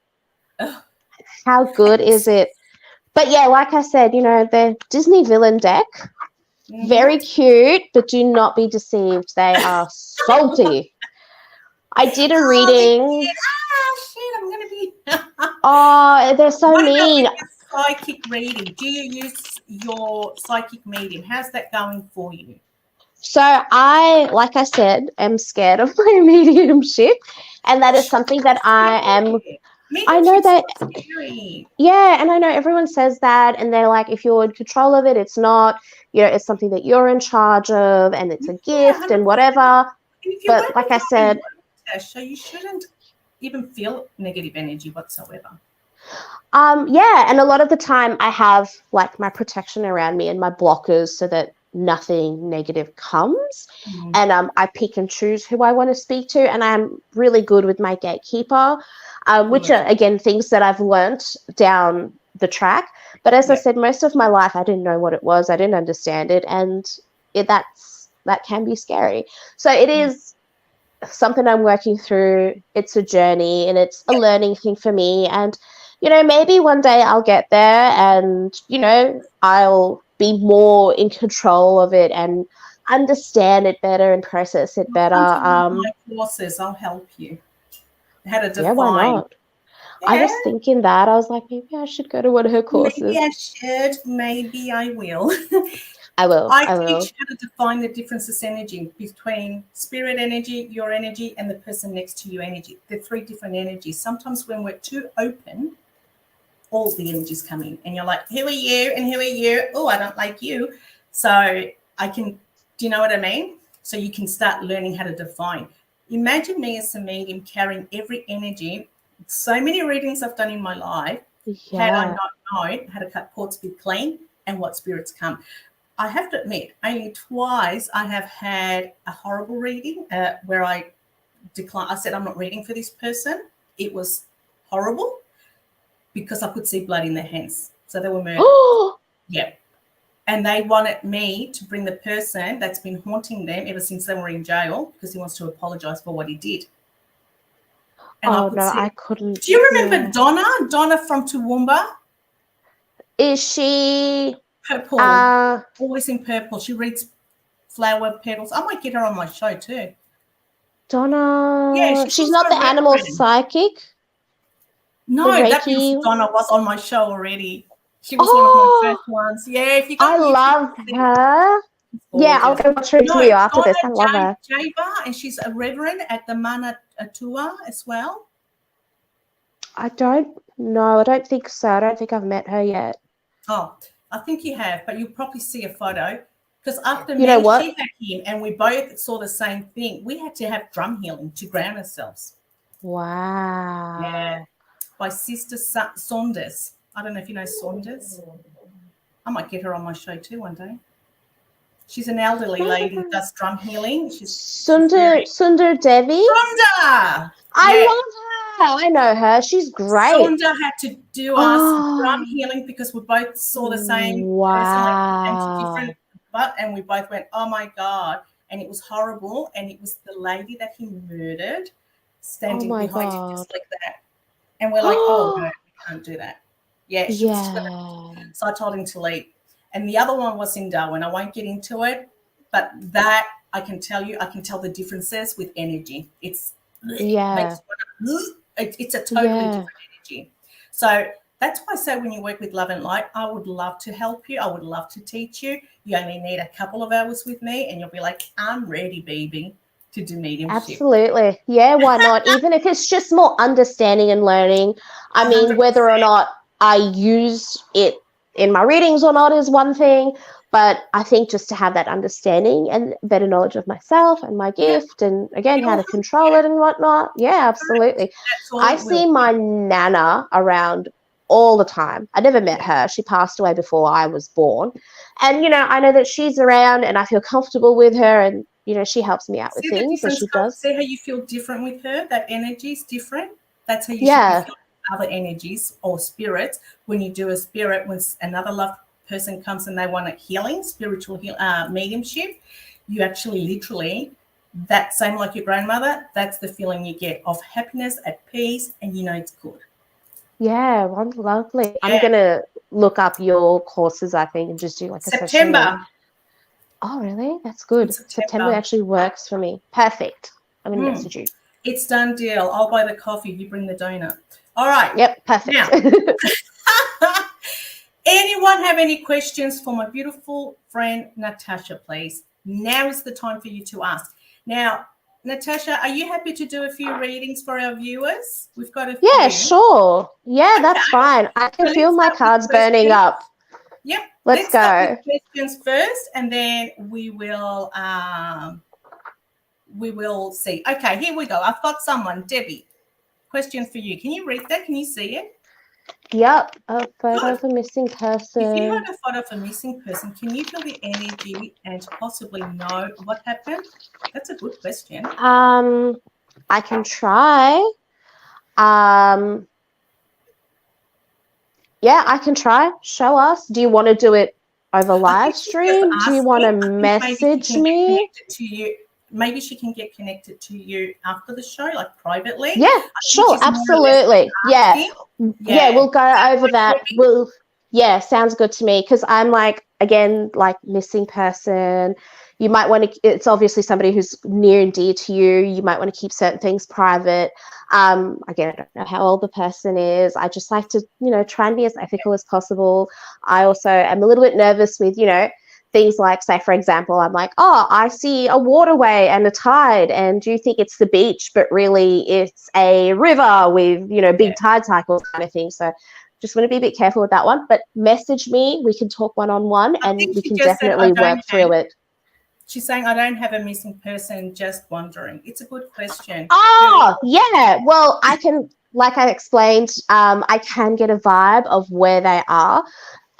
B: How good is it? But yeah, like I said, the Disney villain deck, very cute, but do not be deceived. They are salty. I did a reading.
A: Shit, I'm going to be...
B: they're so mean.
A: Psychic reading. Do you use your psychic medium? How's that going for you?
B: So like I said, am scared of my mediumship, and that is something that I am. I know that. Yeah, and I know everyone says that, and they're like, if you're in control of it, it's not. It's something that you're in charge of, and it's a gift and whatever. But like I said,
A: so you shouldn't even feel negative energy whatsoever.
B: And a lot of the time I have like my protection around me and my blockers so that nothing negative comes. And I pick and choose who I want to speak to, and I'm really good with my gatekeeper, which are again things that I've learnt down the track. But as I said, most of my life I didn't know what it was, I didn't understand it, and that can be scary. So it is something I'm working through. It's a journey and it's a learning thing for me, and maybe one day I'll get there and I'll be more in control of it and understand it better and process it better.
A: My courses, I'll help you how to define.
B: Yeah, why not? I was thinking that. I was like, maybe I should go to one of her courses.
A: Maybe I should. Maybe I will.
B: I will.
A: I teach how to define the differences energy between spirit energy, your energy, and the person next to you energy. They're three different energies. Sometimes when we're too open, all the energies come in, and you're like, who are you and who are you? Oh, I don't like you. So do you know what I mean? So you can start learning how to define. Imagine me as a medium carrying every energy. So many readings I've done in my life. Had I not known how to cut cords, be clean, and what spirits come. I have to admit, only twice I have had a horrible reading where I declined. I said, I'm not reading for this person. It was horrible because I could see blood in their hands. So they were murdered. Yeah. And they wanted me to bring the person that's been haunting them ever since they were in jail, because he wants to apologize for what he did. And I couldn't. Do you remember Donna? Donna from Toowoomba?
B: Is she
A: purple? Always in purple. She reads flower petals. I might get her on my show too.
B: Donna. Yeah, she's not the animal psychic.
A: No, that means Donna was on my show already. She was one of my first ones. Yeah, if you got
B: I love her. Yeah, I'll go watch her interview after this. I love her.
A: Java, and she's a reverend at the Manatua as well.
B: I don't know. I don't think so. I don't think I've met her yet.
A: Oh, I think you have, but you'll probably see a photo. Because after
B: she had
A: him and we both saw the same thing, we had to have drum healing to ground ourselves.
B: Wow.
A: Yeah. By Sister Saunders. I don't know if you know Saunders. I might get her on my show too one day. She's an elderly lady who does drum healing. She's
B: Sundar Devi.
A: Sundar!
B: I love her. I know her. She's great.
A: Sundar had to do us drum healing because we both saw the same person, and we both went, oh my God. And it was horrible. And it was the lady that he murdered standing behind him just like that. And we're like, oh, no, we can't do that. Yeah, she was just gonna, so I told him to leave. And the other one was in Darwin. I won't get into it, but that I can tell you, I can tell the differences with energy. It's it's a totally different energy. So that's why I say when you work with love and light, I would love to help you. I would love to teach you. You only need a couple of hours with me and you'll be like, I'm ready, baby, to do mediumship.
B: Absolutely. Yeah, why not? Even if it's just more understanding and learning. I mean,
A: 100%.
B: whether or not I use it in my readings or not is one thing, but I think just to have that understanding and better knowledge of myself and my
A: Yeah,
B: gift, and again,
A: it
B: how
A: all
B: to
A: helps
B: control
A: you.
B: it and whatnot. Yeah, absolutely.
A: That's all
B: I
A: it will
B: see
A: do.
B: my Nana around all the time. I never met
A: Yeah.
B: her. She passed away before I was born. And, I know that she's around and I feel comfortable with her, and, she helps me out with
A: See the
B: things, and
A: difference?
B: she does.
A: See how you feel different with her? That energy is different. That's how you should be
B: Yeah.
A: feeling with other energies or spirits. When you do a spirit, when another loved person comes and they want a healing, spiritual mediumship, you actually literally, that same like your grandmother, that's the feeling you get of happiness, at peace, and you know it's good.
B: Yeah, lovely. I'm
A: Yeah.
B: going to look up your courses, I think, and just do like a session. And
A: September.
B: oh, really? That's
A: In
B: good. September
A: September.
B: actually works for me. Perfect. I'm going to
A: Mm.
B: message you.
A: It's done deal. I'll buy the coffee. You bring the donut. All right.
B: Yep, perfect.
A: Now, anyone have any questions for my beautiful friend Natasha, please? Now is the time for you to ask. Now, Natasha, are you happy to do a few readings for our viewers? We've got a
B: Yeah,
A: few.
B: sure. Yeah,
A: Okay.
B: that's fine. I can
A: So
B: feel
A: let's
B: my
A: start with
B: cards burning
A: questions.
B: up.
A: Yep.
B: Let's
A: Let's start with
B: go.
A: questions first, and then we will see. Okay, here we go. I've got someone, Debbie. Question for you. Can you read that? Can you see it?
B: Yep, a photo
A: Good.
B: of a missing
A: If you
B: person.
A: had a photo of a missing person, can you feel the energy and possibly know what happened? That's a good question.
B: I can try. Um, yeah, I can try. Show us. Do you want to do it over
A: I
B: live
A: think she's just
B: stream? Do you want to
A: asking. I think maybe she
B: message
A: can get
B: me?
A: connected to you. Maybe she can get connected to you after the show, like privately.
B: Yeah,
A: I think
B: sure,
A: she's more or less just
B: absolutely. Yeah.
A: asking.
B: Yeah,
A: Yeah.
B: we'll go over that.
A: Debbie?
B: Yeah, sounds good to me, because I'm like, again, like missing person. You might want to, it's obviously somebody who's near and dear to you. You might want to keep certain things private. Again, I don't know how old the person is. I just like to, try and be as ethical as possible. I also am a little bit nervous with, things like, say, for example, I'm like, oh, I see a waterway and a tide, and do you think it's the beach, but really it's a river with, big tide cycles kind of thing. So just want to be a bit careful with that one. But message me. We can talk one-on-one,
A: I
B: and
A: think
B: we
A: she
B: can
A: just said, I
B: definitely
A: don't
B: work
A: have.
B: through it.
A: She's saying, I don't have a missing person, just wondering. It's a good question.
B: Oh, yeah. Well, I can, like I explained, I can get a vibe of where they are.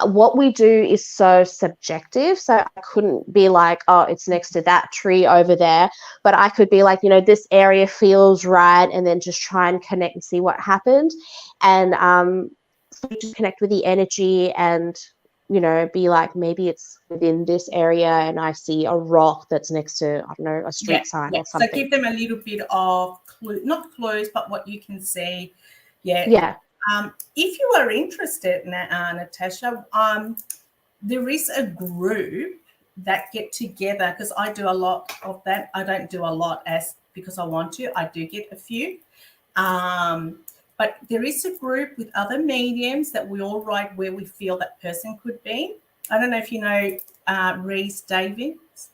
B: What we do is so subjective. So I couldn't be like, oh, it's next to that tree over there. But I could be like, this area feels right, and then just try and connect and see what happened. And so just connect with the energy and, be like, maybe it's within this area and I see a rock that's next to, I don't know, a street sign or
A: So
B: something.
A: give them a little bit of not clues, but what you can see. Yeah.
B: Yeah.
A: If you are interested, Natasha, there is a group that get together, because I do a lot of that. I don't do a lot because I want to. I do get a few. But there is a group with other mediums that we all write where we feel that person could be. I don't know if you know Reese Davids,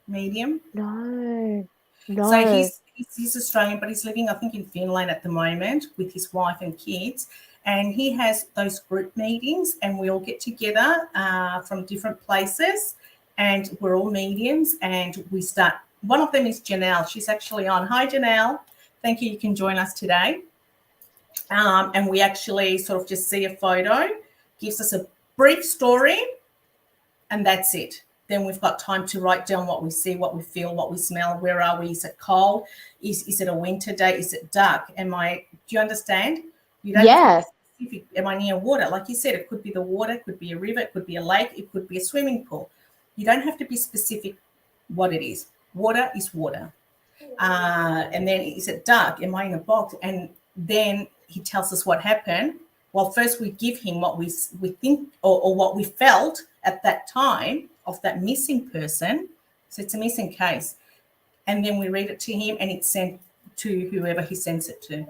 A: medium.
B: No.
A: So he's Australian, but he's living, I think, in Finland at the moment with his wife and kids. And he has those group meetings, and we all get together from different places, and we're all mediums, and we start. One of them is Janelle. She's actually on. Hi, Janelle. Thank you. You can join us today. And we actually sort of just see a photo, gives us a brief story, and that's it. Then we've got time to write down what we see, what we feel, what we smell. Where are we? Is it cold? Is it a winter day? Is it dark? Do you understand? You don't have to be specific. Am I near water? Like you said, it could be the water, it could be a river, it could be a lake, it could be a swimming pool. You don't have to be specific what it is. Water is water. And then is it dark? Am I in a box? And then he tells us what happened. Well, first we give him what we think or what we felt at that time of that missing person. So it's a missing case. And then we read it to him, and it's sent to whoever he sends it to.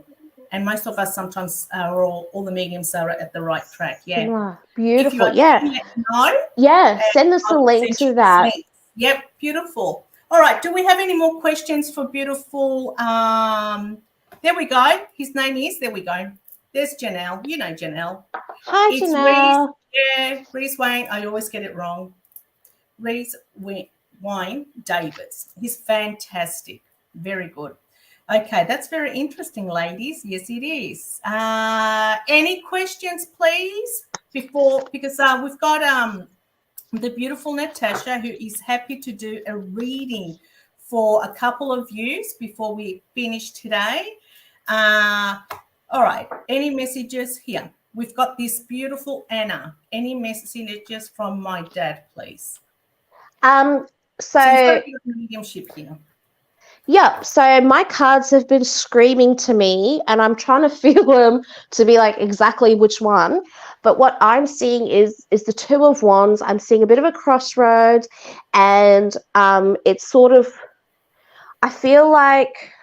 A: And most of us sometimes are all the mediums are at the right track. Yeah.
B: Beautiful.
A: If you are,
B: Yeah.
A: let me know.
B: Yeah. Send us a link to that.
A: Yep. Beautiful. All right. Do we have any more questions for beautiful? There we go. His name is. There we go. there's Janelle. You know Janelle.
B: Hi,
A: It's
B: Janelle.
A: Reese Wayne. I always get it wrong. Reese Wine Davis. He's fantastic. Very good. Okay, that's very interesting, ladies. Yes, it is. Any questions, please? Because we've got the beautiful Natasha, who is happy to do a reading for a couple of yous before we finish today. All right, any messages here? We've got this beautiful Anna. Any messages from my dad, please? So you've got a bit of mediumship here.
B: Yeah, so my cards have been screaming to me, and I'm trying to feel them to be like exactly which one. But what I'm seeing is the Two of Wands. I'm seeing a bit of a crossroads, and it's sort of, I feel like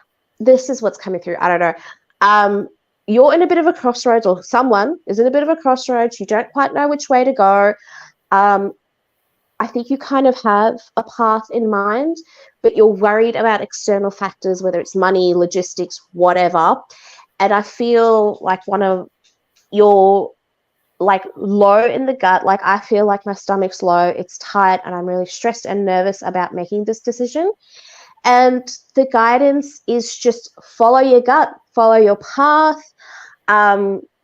B: this is what's coming through. I don't know. You're in a bit of a crossroads, or someone is in a bit of a crossroads. You don't quite know which way to go. I think you kind of have a path in mind, but you're worried about external factors, whether it's money, logistics, whatever. And I feel like one of your, like, low in the gut, like I feel like my stomach's low, it's tight, and I'm really stressed and nervous about making this decision. And the guidance is just follow your gut, follow your path.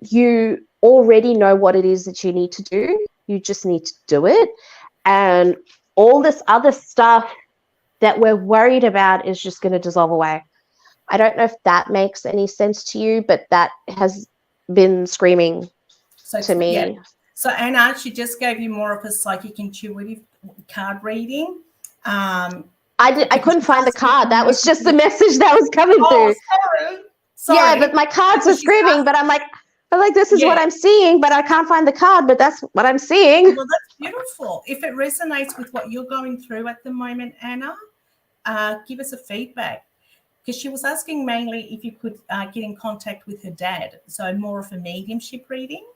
B: You already know what it is that you need to do. You just need to do it. And all this other stuff that we're worried about is just going to dissolve away. I don't know if that makes any sense to you, but that has been screaming to me.
A: Yeah. So Anna, she just gave you more of a psychic intuitive card reading.
B: I couldn't find the card. That was just the message that was coming through. Sorry. Yeah, but my cards are screaming, but I'm like, this is what I'm seeing, but I can't find the card, but that's what I'm seeing.
A: Well, that's beautiful. If it resonates with what you're going through at the moment, Anna, give us a feedback. Because she was asking mainly if you could get in contact with her dad. So more of a mediumship reading.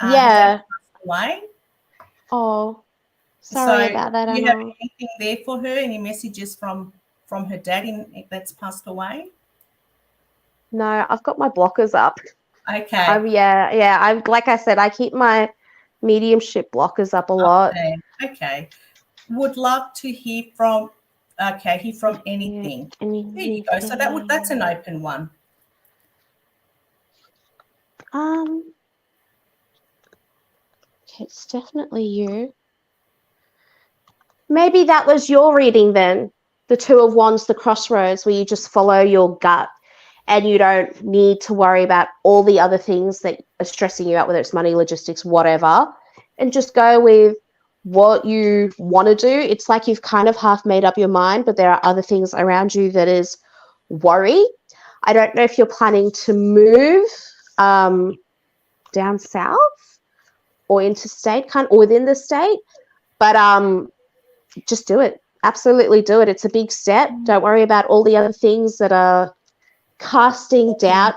B: Yeah.
A: Her dad passed away.
B: Oh, sorry about that,
A: Do you
B: Anna.
A: have anything there for her? Any messages from her dad that's passed away?
B: No, I've got my blockers up.
A: Okay.
B: I like I said, I keep my mediumship blockers up a lot.
A: Okay. Would love to hear from anything. There you go. So that's an open one.
B: Okay, it's definitely you. Maybe that was your reading then. The Two of Wands, the crossroads, where you just follow your gut. And you don't need to worry about all the other things that are stressing you out, whether it's money, logistics, whatever, and just go with what you want to do. It's like you've kind of half made up your mind, but there are other things around you that is worry. I don't know if you're planning to move down south or interstate, or within the state, but just do it. Absolutely do it. It's a big step. Don't worry about all the other things that are casting doubt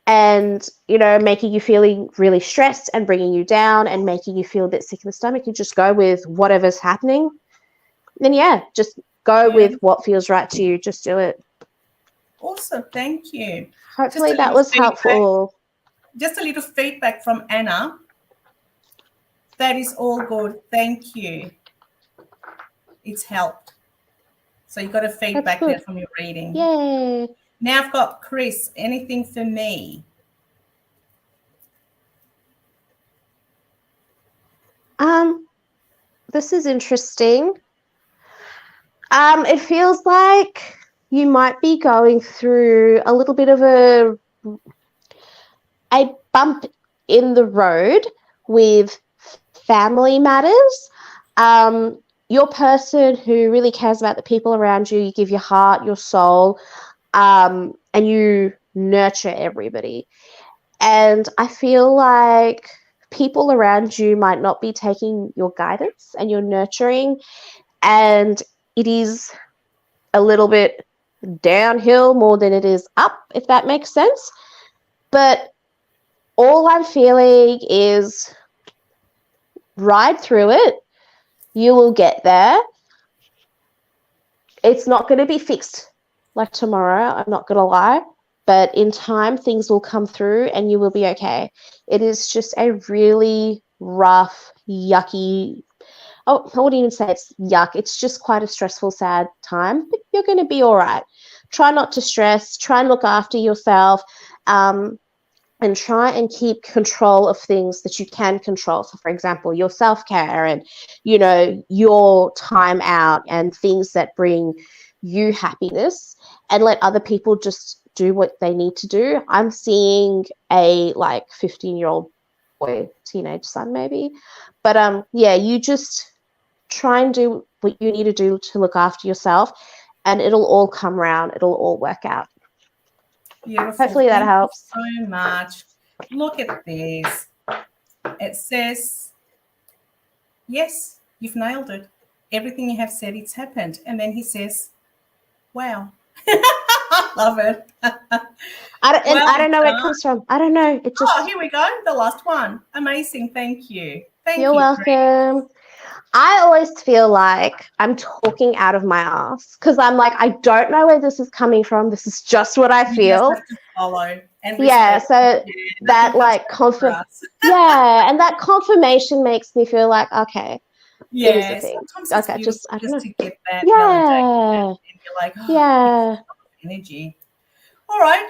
B: and, making you feeling really stressed and bringing you down and making you feel a bit sick in the stomach. You just go with whatever's happening. Then, just go with what feels right to you. Just do it.
A: Awesome. Thank you.
B: Hopefully that was helpful.
A: Just a little feedback from Anna. That is all good. Thank you. It's helped. So you got a feedback there from your reading.
B: Yay.
A: Now I've got Chris. Anything for me?
B: This is interesting. It feels like you might be going through a little bit of a bump in the road with family matters. You're a person who really cares about the people around you. You give your heart, your soul, and you nurture everybody. And I feel like people around you might not be taking your guidance and your nurturing, and it is a little bit downhill more than it is up, if that makes sense. But all I'm feeling is ride through it. You will get there. It's not going to be fixed like tomorrow. I'm not going to lie. but in time things will come through and you will be okay. It is just a really rough, yucky, oh, I wouldn't even say it's yuck. It's just quite a stressful, sad time, but you're going to be all right. Try not to stress, try and look after yourself, and try and keep control of things that you can control. So, for example, your self-care and, your time out and things that bring you happiness, and let other people just do what they need to do. I'm seeing a 15-year-old boy, teenage son maybe. But yeah, you just try and do what you need to do to look after yourself, and it'll all come around. It'll all work out.
A: Beautiful.
B: Hopefully that helps.
A: Thank you so much. Look at this. It says, yes, you've nailed it. Everything you have said, it's happened. And then he says, wow. I love it.
B: I don't know where it comes from. I don't know. It just.
A: Oh, here we go. The last one. Amazing. Thank you.
B: You're welcome. I always feel like I'm talking out of my ass because I'm like, I don't know where this is coming from. This is just what I feel.
A: You just have to follow and
B: yeah, so that yeah, and that confirmation makes me feel like, okay, it is a thing.
A: Sometimes
B: okay,
A: just I don't know. To get that
B: validation,
A: and you're like, oh,
B: yeah,
A: energy. All right.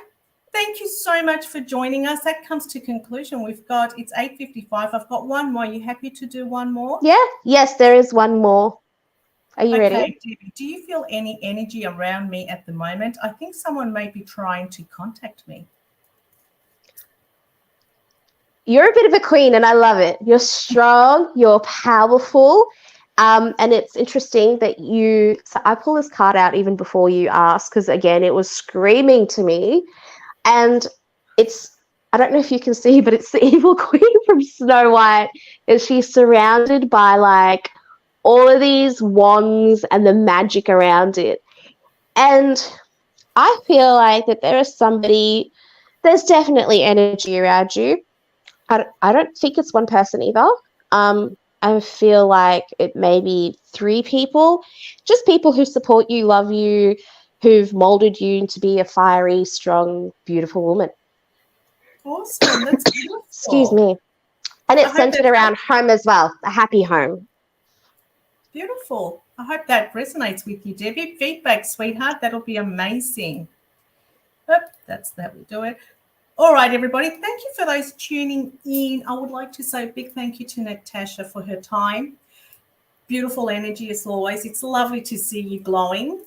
A: Thank you so much for joining us. That comes to conclusion. It's 8:55. I've got one more. Are you happy to do one more?
B: Yeah. Yes, there is one more. Are you ready?
A: Do you feel any energy around me at the moment? I think someone may be trying to contact me.
B: You're a bit of a queen and I love it. You're strong, you're powerful. And it's interesting that so I pull this card out even before you asked, because again, it was screaming to me. And I don't know if you can see, but it's the evil queen from Snow White. And she's surrounded by all of these wands and the magic around it. And I feel like that there's definitely energy around you. I don't think it's one person either. I feel like it may be 3 people, just people who support you, love you, who've molded you to be a fiery, strong, beautiful woman.
A: Awesome. That's beautiful.
B: Excuse me. And it's centered around home as well, a happy home.
A: Beautiful. I hope that resonates with you, Debbie. Feedback, sweetheart. That'll be amazing. That's that we do it. All right, everybody. Thank you for those tuning in. I would like to say a big thank you to Natasha for her time. Beautiful energy as always. It's lovely to see you glowing.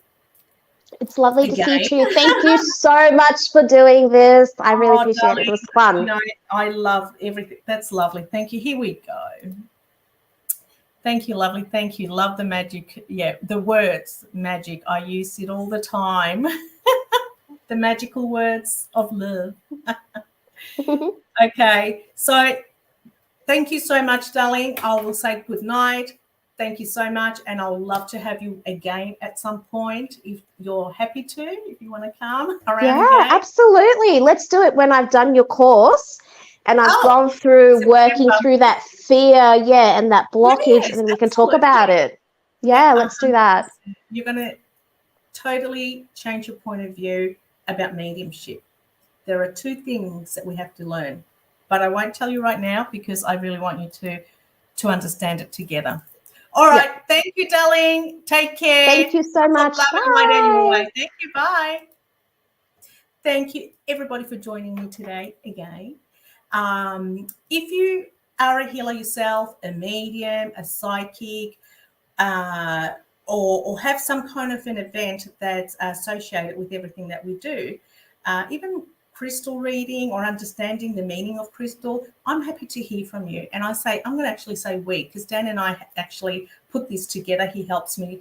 B: It's lovely to see you too. Thank you so much for doing this. I really appreciate it. It was fun.
A: I love everything. That's lovely. Thank you. Here we go. Thank you, lovely. Thank you. Love the magic. Yeah, the words magic. I use it all the time. The magical words of love. Okay. So thank you so much, darling. I will say good night. Thank you so much. And I would love to have you again at some point if you're happy to, if you want to come around.
B: Yeah, again. Absolutely. Let's do it when I've done your course and I've gone through working through that fear, and that blockage, and then we can talk about it. Yeah, let's do that.
A: You're going to totally change your point of view about mediumship. There are 2 things that we have to learn, but I won't tell you right now because I really want you to understand it together. All right. Yep. Thank you, darling. Take care.
B: Thank you so much.
A: Bye. Thank you. Bye. Thank you, everybody, for joining me today again. If you are a healer yourself, a medium, a psychic, or have some kind of an event that's associated with everything that we do, even crystal reading or understanding the meaning of crystal, I'm happy to hear from you. And I'm going to actually say we, because Dan and I actually put this together. He helps me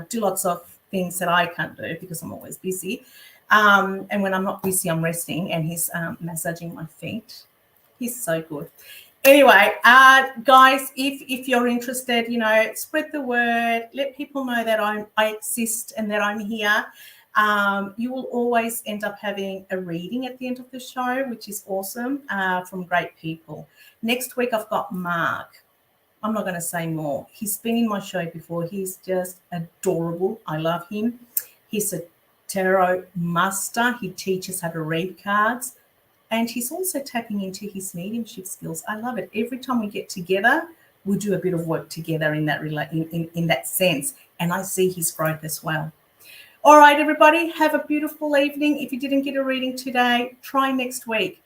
A: do lots of things that I can't do because I'm always busy. And when I'm not busy, I'm resting, and he's massaging my feet. He's so good. Anyway, guys, if you're interested, spread the word. Let people know that I exist and that I'm here. You will always end up having a reading at the end of the show, which is awesome, from great people. Next week, I've got Mark. I'm not going to say more. He's been in my show before. He's just adorable. I love him. He's a tarot master. He teaches how to read cards, and he's also tapping into his mediumship skills. I love it. Every time we get together, we do a bit of work together in that sense, and I see his growth as well. All right, everybody, have a beautiful evening. If you didn't get a reading today, try next week.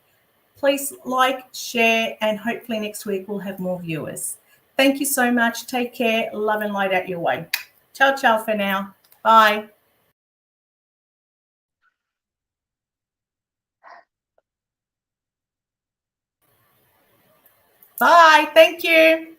A: Please like, share, and hopefully next week we'll have more viewers. Thank you so much. Take care. Love and light out your way. Ciao, ciao for now. Bye. Bye. Thank you.